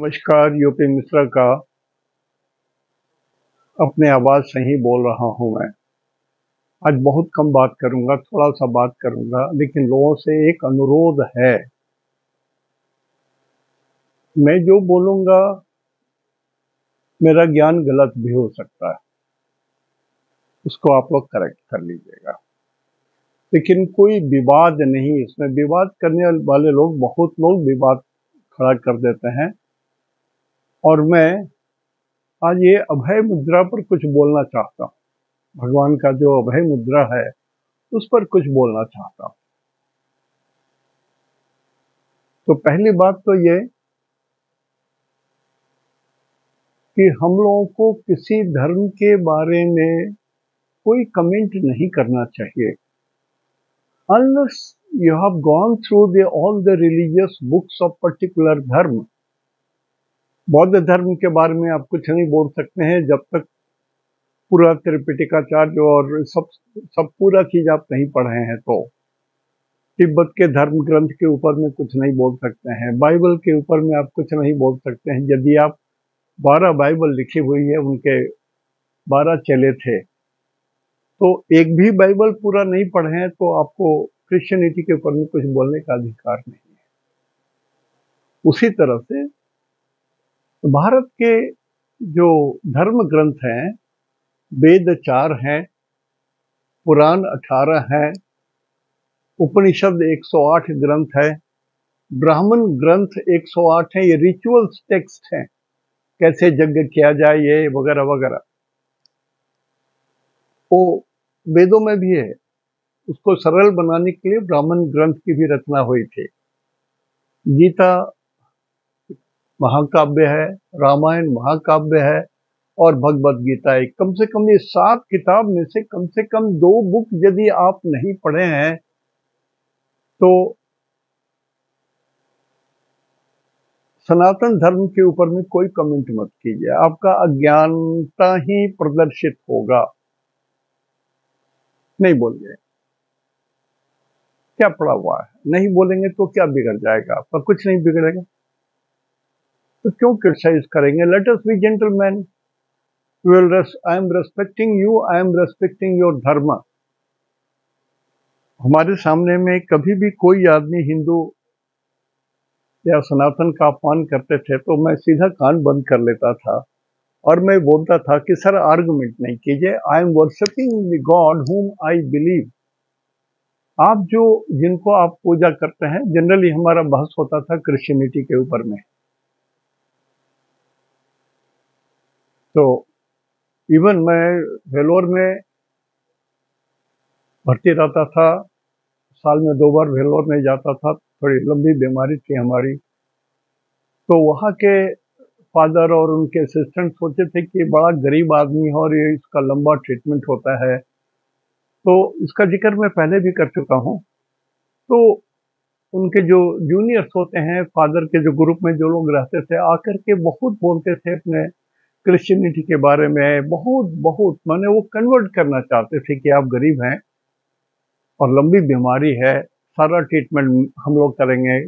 नमस्कार, यूपी मिश्रा का अपने आवाज़ से ही बोल रहा हूँ मैं। आज बहुत कम बात करूँगा, थोड़ा-सा बात करूँगा, लेकिन लोगों से एक अनुरोध है। मैं जो बोलूँगा, मेरा ज्ञान गलत भी हो सकता है। उसको आप लोग करेक्ट कर लीजिएगा। लेकिन कोई विवाद नहीं, इसमें विवाद करने वाले लोग बहुत लोग विवाद खड़ा कर देते हैं। और मैं आज ये अभय मुद्रा पर कुछ बोलना चाहता हूँ। भगवान का जो अभय मुद्रा है, उस पर कुछ बोलना चाहता हूँ। तो पहली बात तो ये कि हम लोगों को किसी धर्म के बारे में कोई कमेंट नहीं करना चाहिए unless you have gone through all the religious books of particular धर्म। बौद्ध धर्म के बारे में आप कुछ नहीं बोल सकते हैं जब तक पूरा त्रिपिटकाचार्य और सब पूरा चीज आप नहीं पढ़े हैं। तो तिब्बत के धर्म ग्रंथ के ऊपर में कुछ नहीं बोल सकते हैं, बाइबल के ऊपर में आप कुछ नहीं बोल सकते हैं। यदि आप 12 बाइबल लिखी हुई है, उनके 12 चेले थे, तो एक भी बाइबल पूरा नहीं पढ़े हैं तो आपको क्रिश्चियनिटी के ऊपर में कुछ बोलने का अधिकार नहीं है। उसी तरह से भारत के जो धर्म ग्रंथ हैं, वेद 4 हैं, पुराण 18 हैं, उपनिषद 108 ग्रंथ है, ब्राह्मण ग्रंथ 108 हैं। ये रिचुअल्स टेक्स्ट हैं, कैसे यज्ञ किया जाए, ये वगैरह वगैरह, वो वेदों में भी है। उसको सरल बनाने के लिए ब्राह्मण ग्रंथ की भी रचना हुई थी। गीता महाकाव्य है, रामायण महाकाव्य है, और भगवद गीता है। कम से कम ये 7 किताब में से कम 2 बुक यदि आप नहीं पढ़े हैं तो सनातन धर्म के ऊपर में कोई कमेंट मत कीजिए, आपका अज्ञानता ही प्रदर्शित होगा। नहीं बोलिए, क्या पड़ा हुआ है, नहीं बोलेंगे तो क्या बिगड़ जाएगा आपका? कुछ नहीं बिगड़ेगा, तो क्यों क्रिटिसाइज करेंगे? Let us B gentleman. I am respecting you, I am respecting your धर्म। हमारे सामने में कभी भी कोई आदमी हिंदू या सनातन का अपमान करते थे तो मैं सीधा कान बंद कर लेता था और मैं बोलता था कि सर आर्गुमेंट नहीं कीजिए, I am worshipping the God हुम आई बिलीव। आप जिनको आप पूजा करते हैं, जनरली हमारा बहस होता था क्रिश्चियनिटी के ऊपर में। तो इवन मैं वेलोर में भर्ती रहता था, साल में 2 बार वेलोर में जाता था, थोड़ी लंबी बीमारी थी हमारी। तो वहाँ के फादर और उनके असिस्टेंट सोचे थे कि बड़ा गरीब आदमी है और ये इसका लंबा ट्रीटमेंट होता है। तो इसका जिक्र मैं पहले भी कर चुका हूँ। तो उनके जो जूनियर्स होते हैं, फादर के जो ग्रुप में जो लोग रहते थे, आकर के बहुत बोलते थे अपने क्रिश्चियनिटी के बारे में, बहुत माने वो कन्वर्ट करना चाहते थे कि आप गरीब हैं और लंबी बीमारी है, सारा ट्रीटमेंट हम लोग करेंगे,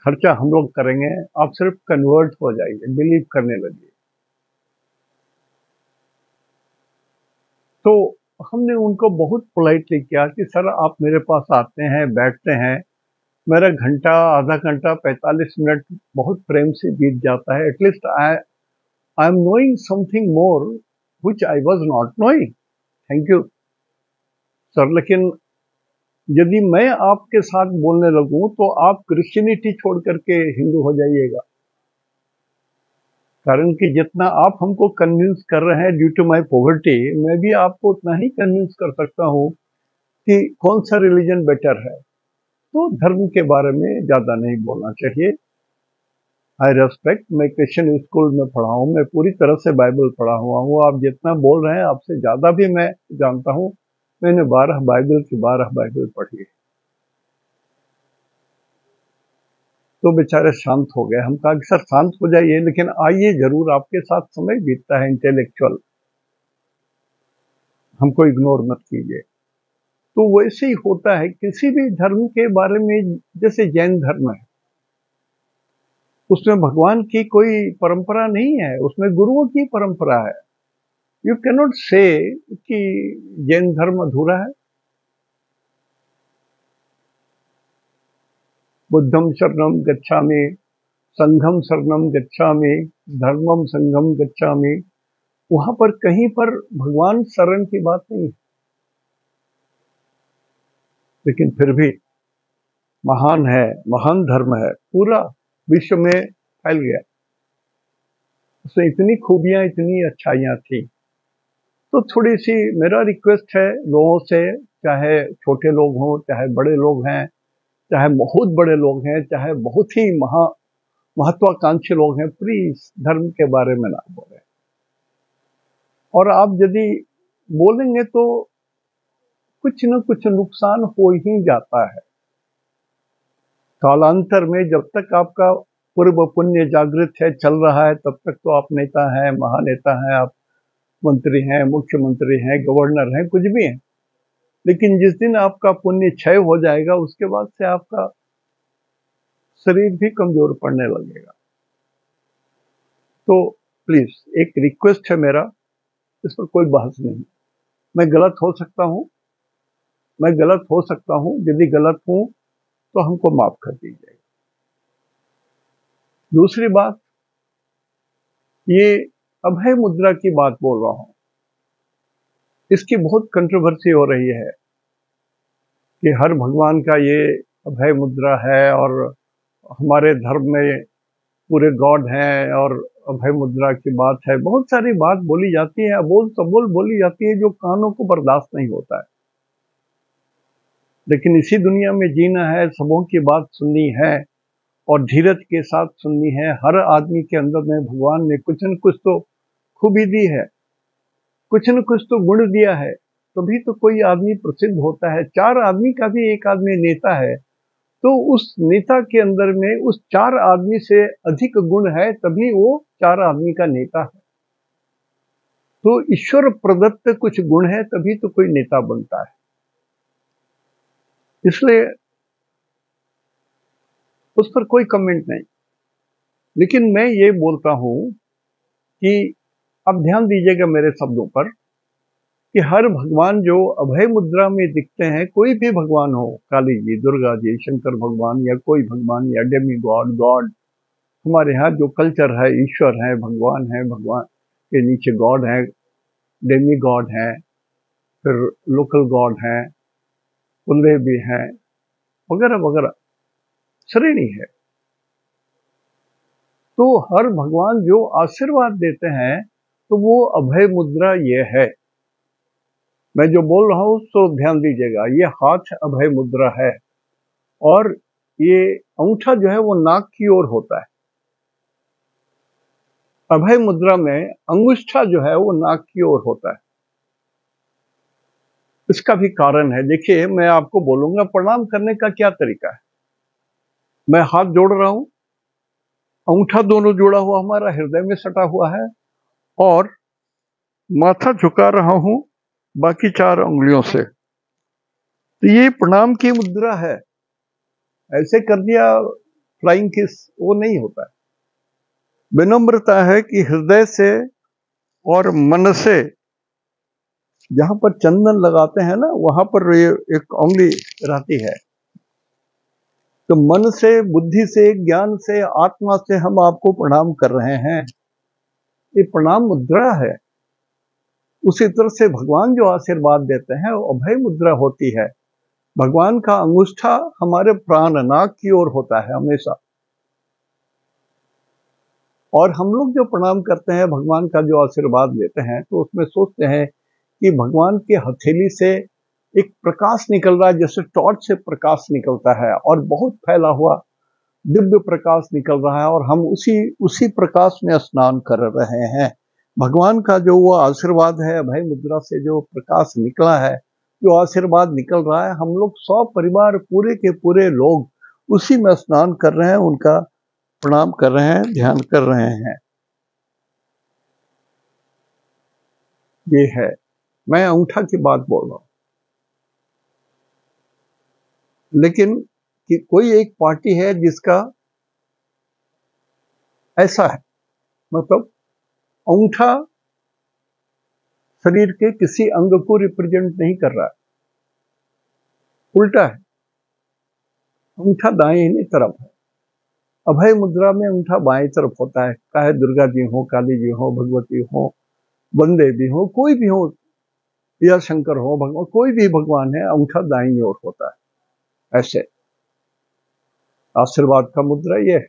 खर्चा हम लोग करेंगे, आप सिर्फ कन्वर्ट हो जाइए, बिलीव करने लगिए। तो हमने उनको बहुत पोलाइटली किया कि सर आप मेरे पास आते हैं, बैठते हैं, मेरा घंटा, आधा घंटा, 45 मिनट बहुत प्रेम से बीत जाता है। At least I am knowing something more which I was not knowing. Thank you sir. लेकिन यदि मैं आपके साथ बोलने लगूं तो आप क्रिश्चियनिटी छोड़ करके हिंदू हो जाइएगा। कारण कि जितना आप हमको कन्विंस कर रहे हैं ड्यू टू माई पॉवर्टी, मैं भी आपको उतना ही कन्विंस कर सकता हूँ कि कौन सा रिलीजन बेटर है। तो धर्म के बारे में ज़्यादा नहीं बोलना चाहिए। आई रेस्पेक्ट, मैं क्रिश्चियन स्कूल में पढ़ा हूँ, मैं पूरी तरह से बाइबल पढ़ा हुआ हूँ। आप जितना बोल रहे हैं, आपसे ज़्यादा भी मैं जानता हूँ। मैंने 12 बाइबल की 12 बाइबल पढ़ी है। तो बेचारे शांत हो गए। हम कहा कि सर शांत हो जाइए, लेकिन आइए जरूर, आपके साथ समय बीतता है इंटेलेक्चुअल, हमको इग्नोर मत कीजिए। तो वैसे ही होता है किसी भी धर्म के बारे में। जैसे जैन धर्म है, उसमें भगवान की कोई परंपरा नहीं है, उसमें गुरुओं की परंपरा है। यू कैन नॉट से कि जैन धर्म अधूरा है। बुद्धम शरणम गच्छामि, संघम शरणम गच्छामि, धर्मम संघम गच्छामि। वहां पर कहीं पर भगवान शरण की बात नहीं है, लेकिन फिर भी महान है, महान धर्म है, पूरा विश्व में फैल गया। उसमें इतनी खूबियां, इतनी अच्छाइयां थी। तो थोड़ी सी मेरा रिक्वेस्ट है लोगों से, चाहे छोटे लोग हों, चाहे बड़े लोग हैं, चाहे बहुत बड़े लोग हैं, चाहे बहुत ही महत्वाकांक्षी लोग हैं, प्लीज धर्म के बारे में ना बोलें। और आप यदि बोलेंगे तो कुछ न कुछ नुकसान हो ही जाता है। कालांतर में जब तक आपका पूर्व पुण्य जागृत है, चल रहा है, तब तक तो आप नेता हैं, महानेता हैं, आप मंत्री हैं, मुख्यमंत्री हैं, गवर्नर हैं, कुछ भी हैं। लेकिन जिस दिन आपका पुण्य क्षय हो जाएगा, उसके बाद से आपका शरीर भी कमजोर पड़ने लगेगा। तो प्लीज एक रिक्वेस्ट है मेरा, इस पर कोई बहस नहीं। मैं गलत हो सकता हूं, मैं गलत हो सकता हूं, यदि गलत हूं तो हमको माफ कर दीजिएगा। दूसरी बात, ये अभय मुद्रा की बात बोल रहा हूं, इसकी बहुत कंट्रोवर्सी हो रही है कि हर भगवान का ये अभय मुद्रा है और हमारे धर्म में पूरे गॉड हैं और अभय मुद्रा की बात है। बहुत सारी बात बोली जाती है, अबोल सबोल बोली जाती है, जो कानों को बर्दाश्त नहीं होता है। लेकिन इसी दुनिया में जीना है, सबों की बात सुननी है और धीरज के साथ सुननी है। हर आदमी के अंदर में भगवान ने कुछ न कुछ तो खूबी दी है, कुछ न कुछ तो गुण दिया है, तभी तो कोई आदमी प्रसिद्ध होता है। चार आदमी का भी एक आदमी नेता है, तो उस नेता के अंदर में उस चार आदमी से अधिक गुण है, तभी वो चार आदमी का नेता है। तो ईश्वर प्रदत्त कुछ गुण है, तभी तो कोई नेता बनता है। इसलिए उस पर कोई कमेंट नहीं। लेकिन मैं ये बोलता हूं कि अब ध्यान दीजिएगा मेरे शब्दों पर, कि हर भगवान जो अभय मुद्रा में दिखते हैं, कोई भी भगवान हो, काली जी, दुर्गा जी, शंकर भगवान या कोई भगवान या डेमी गॉड, गॉड, हमारे यहाँ जो कल्चर है, ईश्वर है, भगवान के नीचे गॉड है, डेमी गॉड है, फिर लोकल गॉड है, कुलदेव भी हैं, वगैरह वगैरह श्रेणी है। तो हर भगवान जो आशीर्वाद देते हैं, तो वो अभय मुद्रा ये है। मैं जो बोल रहा हूं तो ध्यान दीजिएगा, ये हाथ अभय मुद्रा है और ये अंगूठा जो है वो नाक की ओर होता है। अभय मुद्रा में अंगुष्ठा जो है वो नाक की ओर होता है। इसका भी कारण है। देखिए, मैं आपको बोलूंगा प्रणाम करने का क्या तरीका है। मैं हाथ जोड़ रहा हूं, अंगूठा दोनों जोड़ा हुआ हमारा हृदय में सटा हुआ है और माथा झुका रहा हूं बाकी चार उंगलियों से। तो ये प्रणाम की मुद्रा है। ऐसे कर दिया फ्लाइंग किस, वो नहीं होता है। विनम्रता है कि हृदय से और मन से, जहां पर चंदन लगाते हैं ना, वहां पर ये एक उंगली रहती है। तो मन से, बुद्धि से, ज्ञान से, आत्मा से हम आपको प्रणाम कर रहे हैं। ये प्रणाम मुद्रा है। उसी तरह से भगवान जो आशीर्वाद देते हैं वो अभय मुद्रा होती है। भगवान का अंगूठा हमारे प्राण नाक की ओर होता है हमेशा। और हम लोग जो प्रणाम करते हैं, भगवान का जो आशीर्वाद लेते हैं, तो उसमें सोचते हैं कि भगवान की हथेली से एक प्रकाश निकल रहा है, जैसे टॉर्च से प्रकाश निकलता है और बहुत फैला हुआ दिव्य प्रकाश निकल रहा है, और हम उसी प्रकाश में स्नान कर रहे हैं। भगवान का जो वो आशीर्वाद है, अभय मुद्रा से जो प्रकाश निकला है, जो आशीर्वाद निकल रहा है, हम लोग 100 परिवार पूरे के पूरे लोग उसी में स्नान कर रहे हैं, उनका प्रणाम कर रहे हैं, ध्यान कर रहे हैं। ये है, मैं अंगूठा की बात बोल रहा हूं। लेकिन कि कोई एक पार्टी है जिसका ऐसा है, मतलब अंगूठा शरीर के किसी अंग को रिप्रेजेंट नहीं कर रहा है, उल्टा है, अंगूठा दाहिनी तरफ है। अभय मुद्रा में अंगूठा बाएं तरफ होता है, चाहे दुर्गा जी हो, काली जी हो, भगवती हो, वन देवी हो, कोई भी हो, या शंकर हो, भगवान, कोई भी भगवान है, अंगूठा दाईं ओर होता है। ऐसे आशीर्वाद का मुद्रा ये है,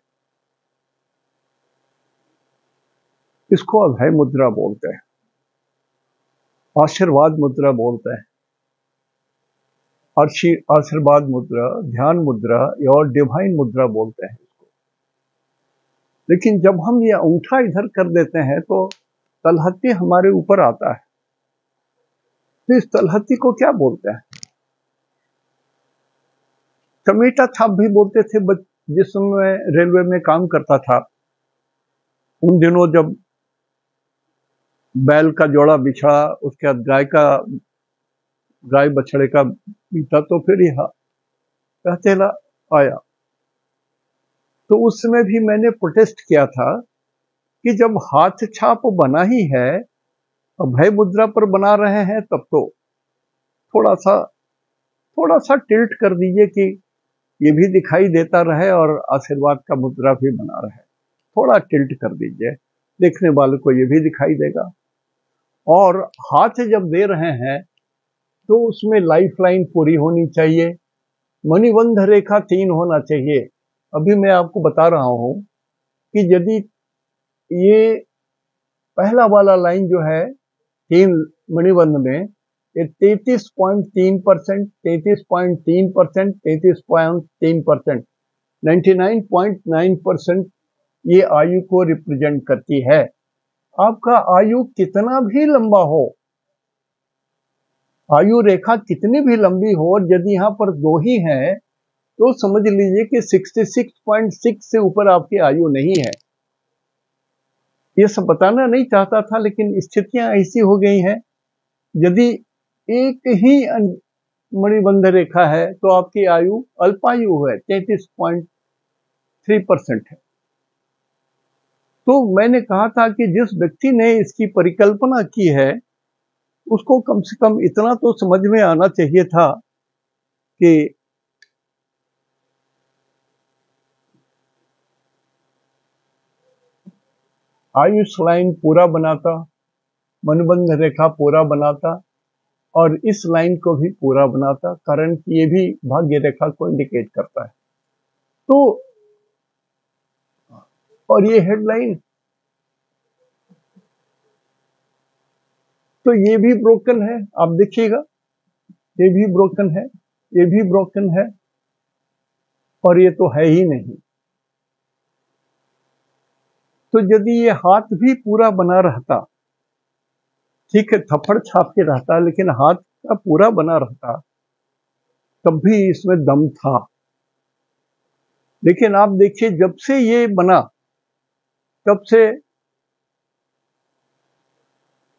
इसको अभय मुद्रा बोलते हैं, आशीर्वाद मुद्रा बोलते हैं, आशीर्वाद मुद्रा, ध्यान मुद्रा और डिवाइन मुद्रा बोलते हैं इसको। लेकिन जब हम ये अंगूठा इधर कर देते हैं तो तलहत्ती हमारे ऊपर आता है। तो इस तलहत्ती को क्या बोलते हैं? चमेटा छाप भी बोलते थे जिस समय रेलवे में काम करता था। उन दिनों जब बैल का जोड़ा बिछड़ा, उसके बाद गाय बछड़े का बीता, तो फिर यह कहतेला आया। तो उस समय भी मैंने प्रोटेस्ट किया था कि जब हाथ छाप बना ही है, अभय मुद्रा पर बना रहे हैं, तब तो थोड़ा सा टिल्ट कर दीजिए कि ये भी दिखाई देता रहे और आशीर्वाद का मुद्रा भी बना रहे। थोड़ा टिल्ट कर दीजिए, देखने वाले को ये भी दिखाई देगा। और हाथ जब दे रहे हैं तो उसमें लाइफ लाइन पूरी होनी चाहिए, मणिबंध रेखा 3 होना चाहिए। अभी मैं आपको बता रहा हूं कि यदि ये पहला वाला लाइन जो है 3 मणिबंध में, ये 33.3%, 33.3%, 33.3%, 99.9% ये आयु को रिप्रेजेंट करती है। आपका आयु कितना भी लंबा हो, आयु रेखा कितनी भी लंबी हो, और यदि यहाँ पर 2 ही हैं तो समझ लीजिए कि 66.6 से ऊपर आपकी आयु नहीं है। ये सब बताना नहीं चाहता था, लेकिन स्थितियां ऐसी हो गई हैं। यदि एक ही मणिबंध रेखा है तो आपकी आयु अल्पायु है, 33.3% है। तो मैंने कहा था कि जिस व्यक्ति ने इसकी परिकल्पना की है, उसको कम से कम इतना तो समझ में आना चाहिए था कि आयुष लाइन पूरा बनाता, मनबंध रेखा पूरा बनाता, और इस लाइन को भी पूरा बनाता, कारण कि ये भी भाग्य रेखा को इंडिकेट करता है। तो और ये हेडलाइन, तो ये भी ब्रोकन है, आप देखिएगा, ये भी ब्रोकन है, ये भी ब्रोकन है, और ये तो है ही नहीं। तो यदि ये हाथ भी पूरा बना रहता, ठीक है, थप्पड़ छाप के रहता, लेकिन हाथ का पूरा बना रहता, तब भी इसमें दम था। लेकिन आप देखिए, जब से ये बना, तब से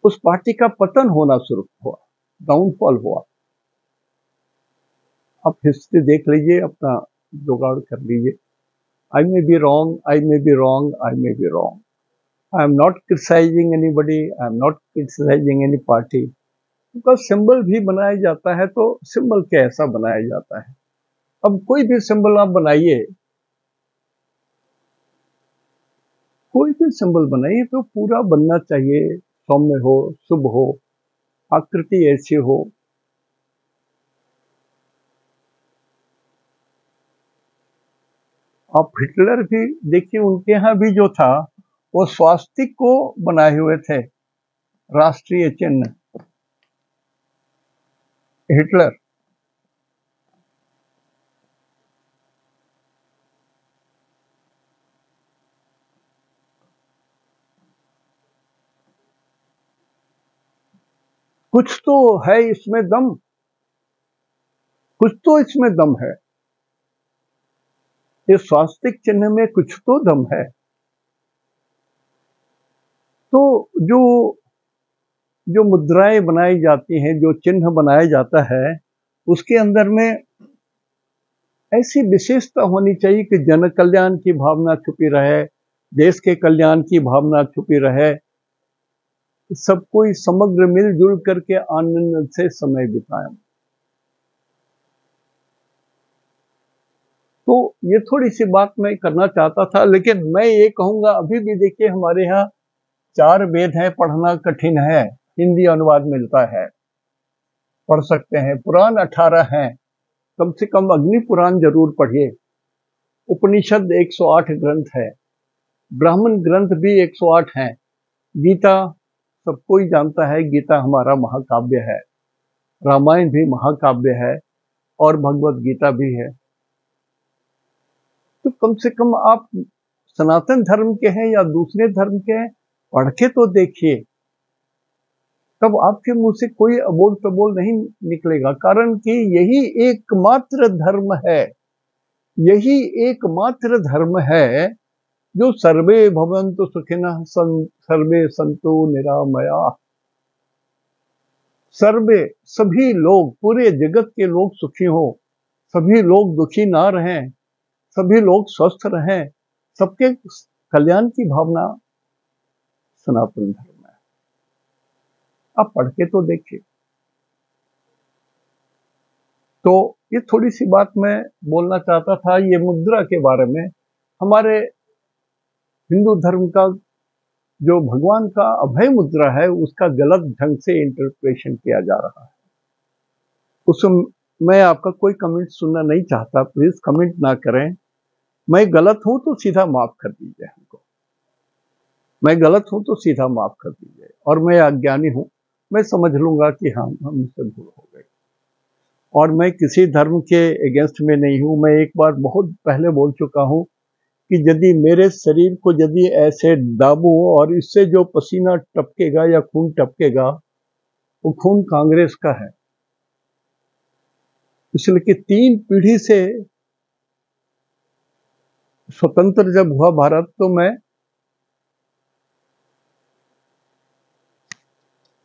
उस पार्टी का पतन होना शुरू हुआ, डाउनफॉल हुआ। आप हिस्ट्री देख लीजिए, अपना जुगाड़ कर लीजिए। I may be wrong, I may be wrong, I may be wrong. I am not criticizing anybody, I am not criticizing any party. because symbol भी बनाया जाता है तो सिंबल कैसा बनाया जाता है। अब कोई भी सिंबल आप बनाइए, कोई भी सिंबल बनाइए तो पूरा बनना चाहिए, सौम्य हो, शुभ हो, आकृति ऐसी हो। आप हिटलर भी देखिए, उनके यहाँ भी जो था वो स्वास्तिक को बनाए हुए थे, राष्ट्रीय चिन्ह, हिटलर। कुछ तो है इसमें दम, कुछ तो इसमें दम है, ये स्वास्तिक चिन्ह में कुछ तो दम है। तो जो मुद्राएं बनाई जाती हैं, जो चिन्ह बनाया जाता है, उसके अंदर में ऐसी विशेषता होनी चाहिए कि जन कल्याण की भावना छुपी रहे, देश के कल्याण की भावना छुपी रहे, सब कोई समग्र मिलजुल करके आनंद से समय बिताएं। तो ये थोड़ी सी बात मैं करना चाहता था, लेकिन मैं ये कहूंगा अभी भी देखिए हमारे यहाँ 4 वेद हैं, पढ़ना कठिन है, हिंदी अनुवाद मिलता है, पढ़ सकते हैं। पुराण 18 हैं, कम से कम अग्नि पुराण जरूर पढ़िए। उपनिषद 108 ग्रंथ है, ब्राह्मण ग्रंथ भी 108 हैं। गीता सब कोई जानता है, गीता हमारा महाकाव्य है, रामायण भी महाकाव्य है और भगवत गीता भी है। तो कम से कम आप सनातन धर्म के हैं या दूसरे धर्म के हैं, पढ़ के तो देखिए, तब आपके मुंह से कोई अबोल तबोल नहीं निकलेगा। कारण कि यही एकमात्र धर्म है, यही एकमात्र धर्म है जो सर्वे भवन्तु सुखिनः सर्वे सन्तु निरामयाः। सर्वे सभी लोग, पूरे जगत के लोग सुखी हो, सभी लोग दुखी ना रहें, सभी लोग स्वस्थ रहें, सबके कल्याण की भावना सनातन धर्म है। आप पढ़ के तो देखिए। तो ये थोड़ी सी बात मैं बोलना चाहता था ये मुद्रा के बारे में। हमारे हिंदू धर्म का जो भगवान का अभय मुद्रा है, उसका गलत ढंग से इंटरप्रिटेशन किया जा रहा है। उसमें मैं आपका कोई कमेंट सुनना नहीं चाहता, प्लीज कमेंट ना करें। मैं गलत हूं तो सीधा माफ कर दीजिए हमको, मैं गलत हूं तो सीधा माफ कर दीजिए, और मैं अज्ञानी हूं, मैं समझ लूंगा कि हाँ हमसे भूल हो गई। और मैं किसी धर्म के अगेंस्ट में नहीं हूं। मैं एक बार बहुत पहले बोल चुका हूं कि यदि मेरे शरीर को यदि ऐसे दाबो और इससे जो पसीना टपकेगा या खून टपकेगा, वो खून कांग्रेस का है। इसलिए कि 3 पीढ़ी से स्वतंत्र जब हुआ भारत, तो मैं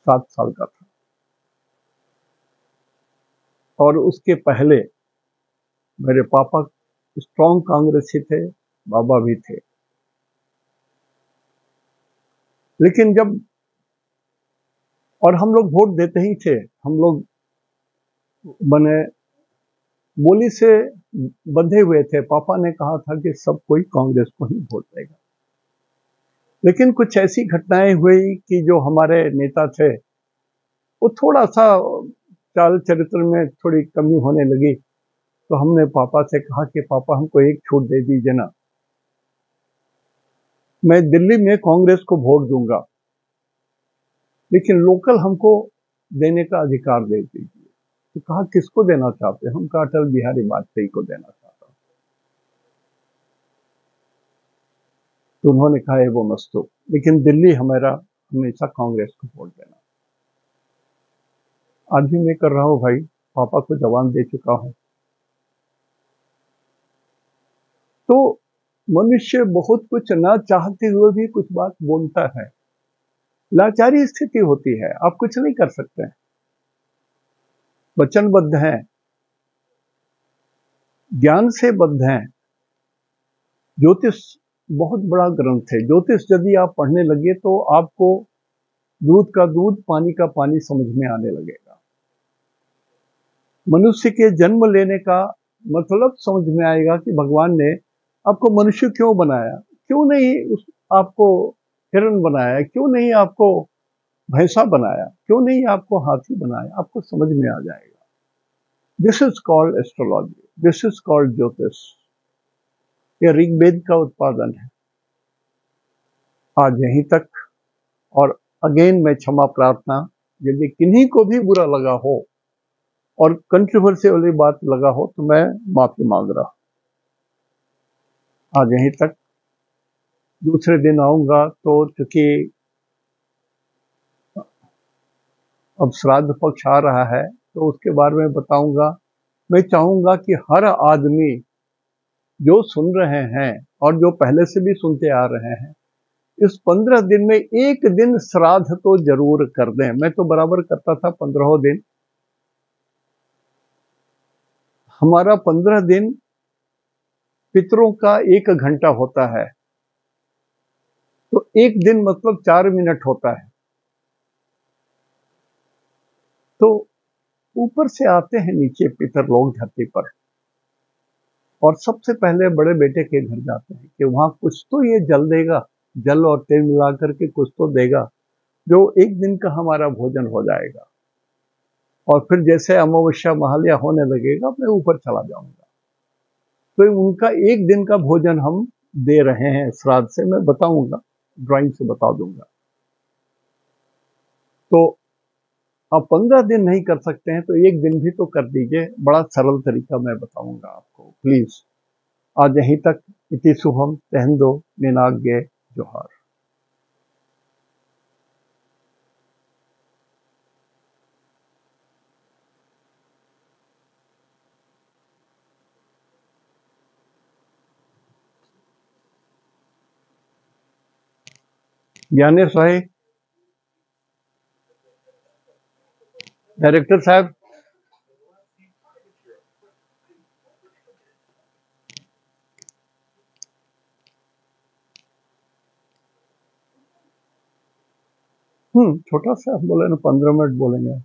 7 साल का था, और उसके पहले मेरे पापा स्ट्रॉन्ग कांग्रेसी थे, बाबा भी थे। लेकिन जब, और हम लोग वोट देते ही थे, हम लोग बने बोली से बंधे हुए थे। पापा ने कहा था कि सब कोई कांग्रेस को ही वोट देगा। लेकिन कुछ ऐसी घटनाएं हुई कि जो हमारे नेता थे वो थोड़ा सा चाल चरित्र में थोड़ी कमी होने लगी, तो हमने पापा से कहा कि पापा हमको एक छूट दे दीजिए ना, मैं दिल्ली में कांग्रेस को वोट दूंगा, लेकिन लोकल हमको देने का अधिकार दे दीजिए। तो कहा किसको देना चाहते हैं? हम कहा अटल बिहारी वाजपेयी को देना चाहता हूं। तो उन्होंने कहा वो मस्तो, लेकिन दिल्ली हमारा हमेशा कांग्रेस को वोट देना। आज भी मैं कर रहा हूं भाई, पापा को जवाब दे चुका हूं। तो मनुष्य बहुत कुछ ना चाहते हुए भी कुछ बात बोलता है, लाचारी स्थिति होती है, आप कुछ नहीं कर सकते हैं। वचनबद्ध हैं, ज्ञान से बद्ध हैं। ज्योतिष बहुत बड़ा ग्रंथ है। ज्योतिष यदि आप पढ़ने लगे तो आपको दूध का दूध, पानी का पानी समझ में आने लगेगा। मनुष्य के जन्म लेने का मतलब समझ में आएगा कि भगवान ने आपको मनुष्य क्यों बनाया, क्यों नहीं आपको हिरण बनाया, क्यों नहीं आपको भैंसा बनाया, क्यों नहीं आपको हाथी बनाया, आपको समझ में आ जाएगा। This is called astrology, this is called ज्योतिष। यह ऋग्वेद का उत्पादन है। आज यहीं तक, और अगेन मैं क्षमा प्रार्थना, यदि किन्हीं को भी बुरा लगा हो और कंट्रोवर्शियल वाली बात लगा हो तो मैं माफी मांग रहा। आज यहीं तक, दूसरे दिन आऊंगा तो चूंकि अब श्राद्ध पक्ष आ रहा है तो उसके बारे में बताऊंगा। मैं चाहूंगा कि हर आदमी जो सुन रहे हैं और जो पहले से भी सुनते आ रहे हैं, इस 15 दिन में एक दिन श्राद्ध तो जरूर कर दें। मैं तो बराबर करता था 15 दिन। हमारा 15 दिन पितरों का 1 घंटा होता है। एक दिन मतलब 4 मिनट होता है। तो ऊपर से आते हैं नीचे पितर लोग धरती पर, और सबसे पहले बड़े बेटे के घर जाते हैं कि वहां कुछ तो ये जल देगा, जल और तेल मिला करके कुछ तो देगा जो एक दिन का हमारा भोजन हो जाएगा, और फिर जैसे अमावस्या महालया होने लगेगा मैं ऊपर चला जाऊंगा। तो उनका एक दिन का भोजन हम दे रहे हैं श्राद्ध से, मैं बताऊंगा, ड्राइंग से बता दूंगा। तो आप 15 दिन नहीं कर सकते हैं तो एक दिन भी तो कर दीजिए, बड़ा सरल तरीका मैं बताऊंगा आपको, प्लीज। आज यहीं तक। इति शुभम तेहंदो निनाग्ये जोहार। ज्ञानेश भाई, डायरेक्टर साहब। छोटा सा बोले ना, 15 मिनट बोलेंगे।